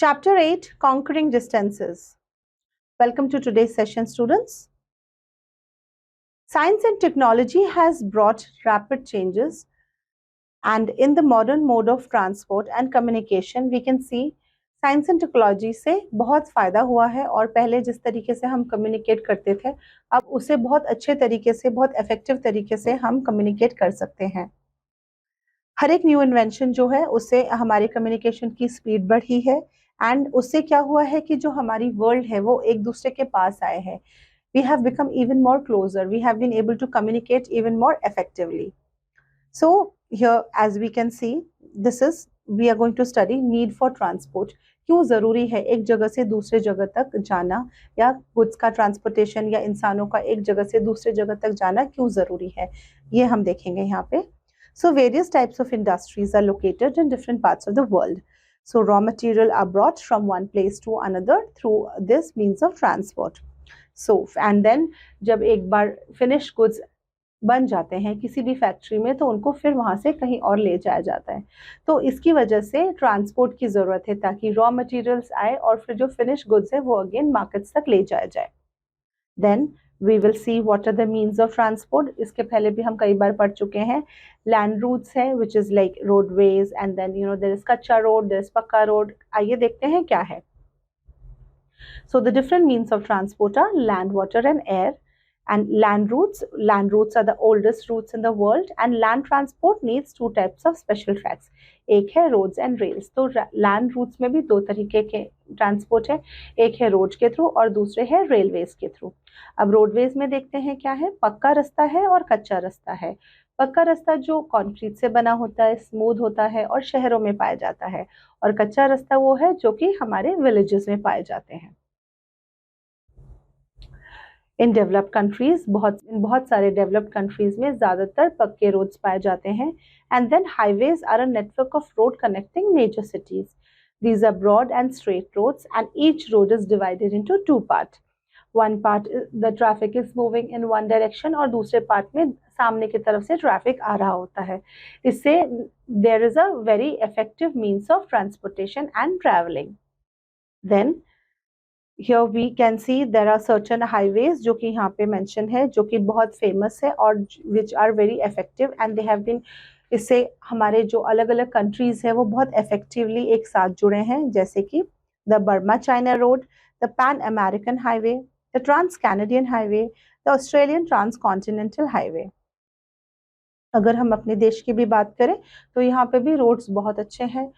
Chapter 8, Conquering Distances. Welcome to today's session, students. Science and technology has brought rapid changes, and in the modern mode of transport and communication, we can see science and technology से बहुत फ़ायदा हुआ है और पहले जिस तरीके से हम कम्युनिकेट करते थे अब उसे बहुत अच्छे तरीके से, बहुत इफेक्टिव तरीके से हम कम्युनिकेट कर सकते हैं। हर एक न्यू इन्वेंशन जो है उससे हमारी कम्युनिकेशन की स्पीड बढ़ी है एंड उससे क्या हुआ है कि जो हमारी वर्ल्ड है वो एक दूसरे के पास आए हैं। We have become even more closer. We have been able to communicate even more effectively. So here, as we can see, we are going to study need for transport. क्यों ज़रूरी है एक जगह से दूसरे जगह तक जाना, या गुड्स का ट्रांसपोर्टेशन या इंसानों का एक जगह से दूसरे जगह तक जाना क्यों ज़रूरी है, ये हम देखेंगे यहाँ पे। So various types of industries are located in different parts of the world. So raw material are brought from one place to another through this means of transport. So and then जब एक बार finish goods बन जाते हैं किसी भी factory में तो उनको फिर वहाँ से कहीं और ले जाया जाता है, तो इसकी वजह से ट्रांसपोर्ट की ज़रूरत है ताकि रॉ मटेरियल्स आए और फिर जो फिनिश गुड्स है वो अगेन मार्केट्स तक ले जाया जाए। Then we will see what are the means of transport. इसके पहले भी हम कई बार पढ़ चुके हैं। लैंड रूट्स है which is like roadways, and then there is kachcha road, there is pakka road. आइए देखते हैं क्या है। So the different means of transport are land, water and air. And land routes are the oldest routes in the world, and land transport needs two types of special tracks. एक है roads and rails. तो land routes में भी दो तरीके के transport है, एक है रोड के थ्रू और दूसरे है रेलवेज के थ्रू। अब रोडवेज में देखते हैं क्या है। पक्का रास्ता है और कच्चा रास्ता है। पक्का रास्ता जो कंक्रीट से बना होता है, स्मूथ होता है और शहरों में पाया जाता है, और कच्चा रास्ता वो है जो कि हमारे विलेजेस में पाए जाते हैं। इन डेवलप्ड कंट्रीज बहुत सारे डेवलप्ड कंट्रीज में ज़्यादातर पक्के रोड्स पाए जाते हैं। And then highways are a network of road connecting major cities. These are broad and straight roads and each road is divided into two part. One part the traffic is moving in one direction और दूसरे part में सामने की तरफ से traffic आ रहा होता है। इससे there is a very effective means of transportation and travelling. Then here we can see there are certain highways जो कि यहाँ पे mention है, जो कि बहुत famous है और which are very effective and they have been, इससे हमारे जो अलग अलग countries है वो बहुत effectively एक साथ जुड़े हैं, जैसे कि the Burma China Road, the Pan American Highway, the Trans Canadian Highway, the Australian Transcontinental Highway। अगर हम अपने देश की भी बात करें तो यहाँ पे भी रोड्स बहुत अच्छे हैं।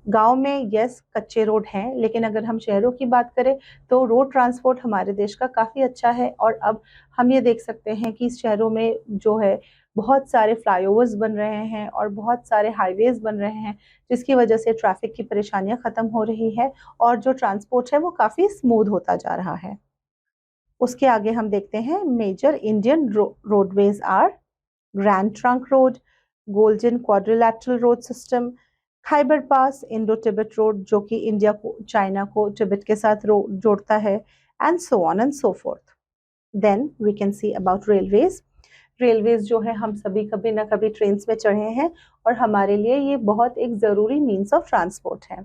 गांव में यस कच्चे रोड हैं, लेकिन अगर हम शहरों की बात करें तो रोड ट्रांसपोर्ट हमारे देश का काफ़ी अच्छा है। और अब हम ये देख सकते हैं कि शहरों में जो है बहुत सारे फ्लाईओवर्स बन रहे हैं और बहुत सारे हाईवेज बन रहे हैं, जिसकी वजह से ट्रैफिक की परेशानियां ख़त्म हो रही है और जो ट्रांसपोर्ट है वो काफ़ी स्मूथ होता जा रहा है। उसके आगे हम देखते हैं major Indian roadways are grand trunk road, golden quadrilateral road system, Khyber pass, Indo Tibet road जो कि इंडिया को, चाइना को तिब्बत के साथ जोड़ता है, and so on and so forth. Then we can see about railways. Railways जो है हम सभी कभी ना कभी ट्रेन में चढ़े हैं और हमारे लिए ये बहुत एक ज़रूरी मीन्स ऑफ ट्रांसपोर्ट है।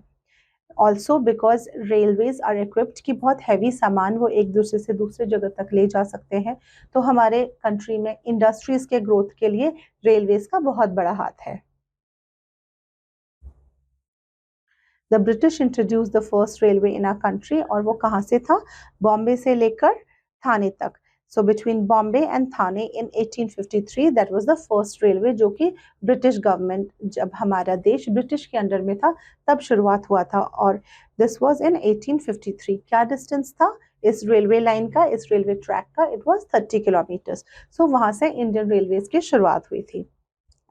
Also because railways are equipped कि बहुत हैवी सामान वो एक दूसरे से दूसरे जगह तक ले जा सकते हैं, तो हमारे कंट्री में इंडस्ट्रीज के ग्रोथ के लिए रेलवेज का बहुत बड़ा हाथ है। The British introduce the first railway in our country, और वो कहाँ से था, बॉम्बे से लेकर थाने तक। So between Bombay and Thane in 1853 that was the first railway, जो कि ब्रिटिश गवर्नमेंट, जब हमारा देश ब्रिटिश के अंडर में था तब शुरुआत हुआ था, और दिस वाज इन 1853। क्या डिस्टेंस था इस रेलवे लाइन का, इस रेलवे ट्रैक का, इट वाज 30 किलोमीटर्स। सो वहाँ से इंडियन रेलवेज की शुरुआत हुई थी।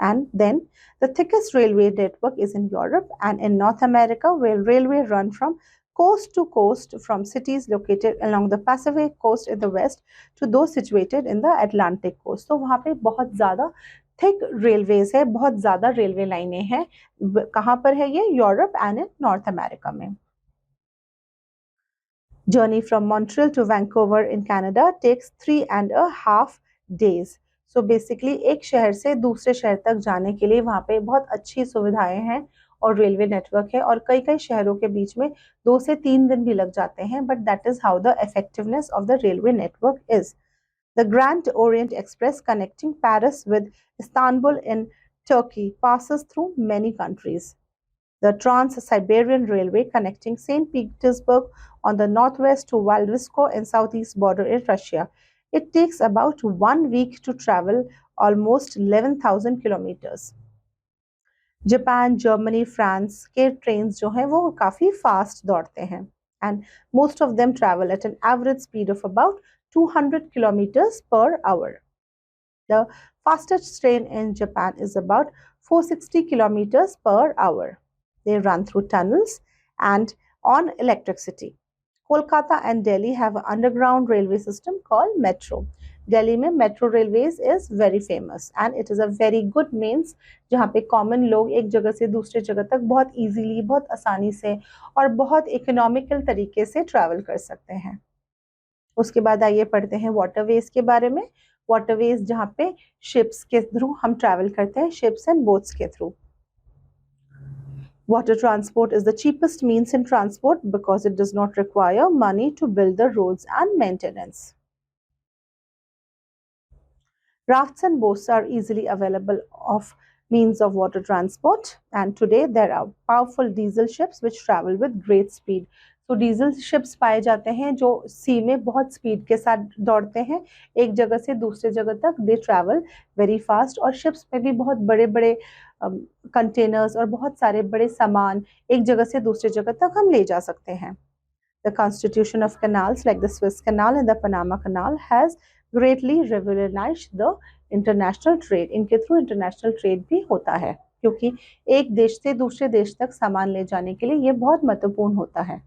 And then the thickest railway network is in Europe and in North America, where railway run from coast to coast, from cities located along the Pacific coast in the west to those situated in the Atlantic coast. तो वहाँ पे बहुत ज़्यादा thick railways है, बहुत ज़्यादा railway लाइनें हैं। कहाँ पर है ये, Europe and in north America में। Journey from Montreal to Vancouver in Canada takes 3.5 days. So basically एक शहर से दूसरे शहर तक जाने के लिए वहाँ पे बहुत अच्छी सुविधाएं हैं और रेलवे नेटवर्क है, और कई कई शहरों के बीच में 2 से 3 दिन भी लग जाते हैं, but that is how the effectiveness of the railway network is. The Grand Orient Express connecting Paris with Istanbul in Turkey passes through many countries. The Trans-Siberian Railway connecting St. Petersburg on the northwest to Vladivostok in southeast border in Russia. It takes about 1 week to travel almost 11,000 kilometers. Japan, Germany, France के trains जो हैं वो काफ़ी fast दौड़ते हैं, and most of them travel at an average speed of about 200 kilometers per hour. The fastest train in Japan is about 460 kilometers per hour. They run through tunnels and on electricity. Kolkata and Delhi have an underground railway system called metro. Delhi में metro railways is very famous and it is a very good means जहाँ पे common लोग एक जगह से दूसरे जगह तक बहुत easily, बहुत आसानी से और बहुत economical तरीके से travel कर सकते हैं. उसके बाद आइए पढ़ते हैं waterways के बारे में. Waterways जहाँ पे ships के through हम travel करते हैं, ships and boats के through. Water transport is the cheapest means in transport because it does not require money to build the roads and maintenance. Rafts and boats are easily available of means of water transport, and today there are powerful diesel ships which travel with great speed. तो diesel ships पाए जाते हैं जो सी में बहुत speed के साथ दौड़ते हैं, एक जगह से दूसरे जगह तक दे ट्रैवल वेरी फास्ट, और शिप्स में भी बहुत बड़े बड़े कंटेनर्स और बहुत सारे बड़े सामान एक जगह से दूसरे जगह तक हम ले जा सकते हैं. The constitution of canals like the Suez Canal and the Panama Canal has greatly revolutionized the international trade. इनके थ्रू इंटरनेशनल ट्रेड भी होता है क्योंकि एक देश से दूसरे देश तक सामान ले जाने के लिए ये बहुत महत्वपूर्ण होता है.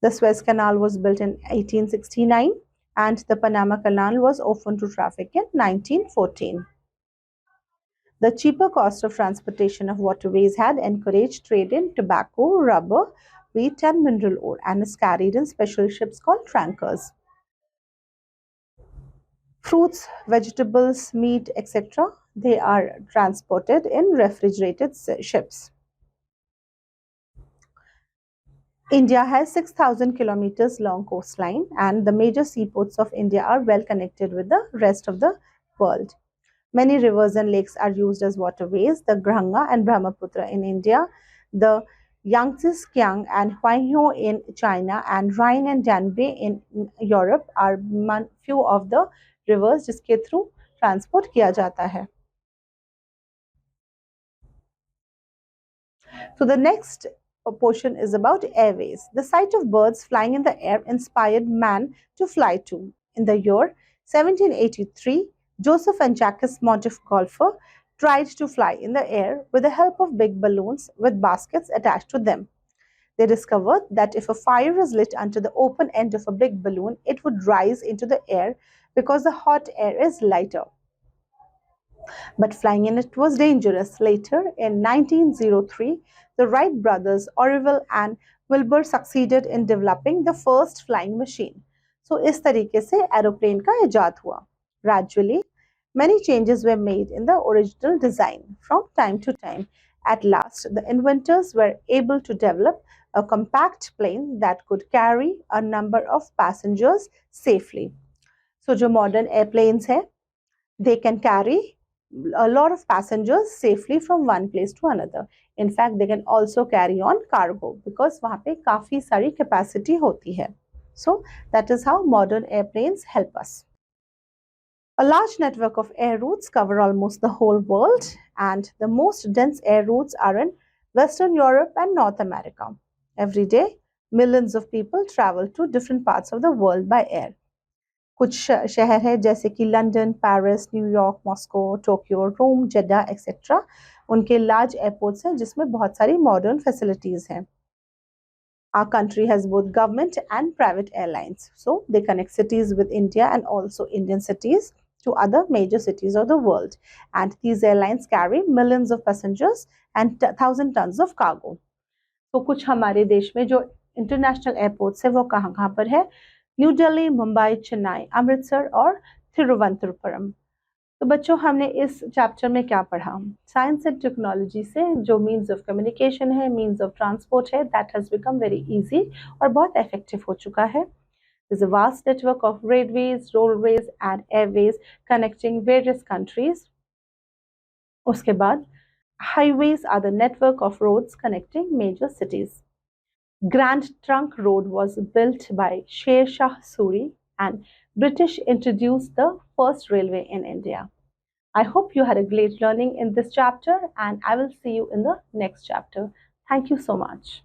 The Suez Canal was built in 1869 and the Panama Canal was opened to traffic in 1914. The cheaper cost of transportation of waterways had encouraged trade in tobacco, rubber, wheat and mineral ore, and is carried in special ships called tankers. Fruits, vegetables, meat, etc. they are transported in refrigerated ships. India has 6,000 kilometers long coastline and the major seaports of India are well connected with the rest of the world. Many rivers and lakes are used as waterways. The Ganga and Brahmaputra in India, the Yangtze Kiang and Huanghe in China, and Rhine and Danube in Europe are few of the rivers जिसके through transport किया जाता है. So the next portion is about airways. The sight of birds flying in the air inspired man to fly too. In the year 1783, Joseph and Jacques Montgolfier tried to fly in the air with the help of big balloons with baskets attached to them. They discovered that if a fire is lit under the open end of a big balloon, it would rise into the air because the hot air is lighter. But flying in it was dangerous. Later, in 1903, the Wright brothers, Orville and Wilbur, succeeded in developing the first flying machine. So, इस तरीके से aeroplane का इजाद हुआ. Gradually, many changes were made in the original design from time to time. At last, the inventors were able to develop a compact plane that could carry a number of passengers safely. So, जो modern airplanes हैं, they can carry a lot of passengers safely from one place to another. In fact, they can also carry on cargo because वहाँ पे काफ़ी सारी capacity होती है. So that is how modern airplanes help us. A large network of air routes cover almost the whole world, and the most dense air routes are in Western Europe and North America. Every day, millions of people travel to different parts of the world by air. कुछ शहर है जैसे कि London, Paris, New York, Moscow, Tokyo, Rome, Jeddah etcetera, उनके large airports हैं जिसमें बहुत सारी मॉडर्न फैसिलिटीज़ हैं. Our country has both government and private airlines. So they connect cities with India and also Indian cities to other major cities of the world. And these airlines carry millions of passengers and 1,000 tons of cargo. तो कुछ हमारे देश में जो international airports है वो कहाँ पर है? न्यू दिल्ली, मुंबई, चेन्नई, अमृतसर और तिरुवनंतपुरम. तो बच्चों हमने इस चैप्टर में क्या पढ़ा? साइंस एंड टेक्नोलॉजी से जो मीन्स ऑफ कम्युनिकेशन है, मीन्स ऑफ ट्रांसपोर्ट है, that has become very easy और बहुत इफेक्टिव हो चुका है. There's a vast network of railways, roadways and airways connecting various countries. उसके बाद highways are the network of roads connecting major cities. Grand Trunk Road was built by Sher Shah Suri and British introduced the first railway in India. I hope you had a great learning in this chapter and I will see you in the next chapter. Thank you so much.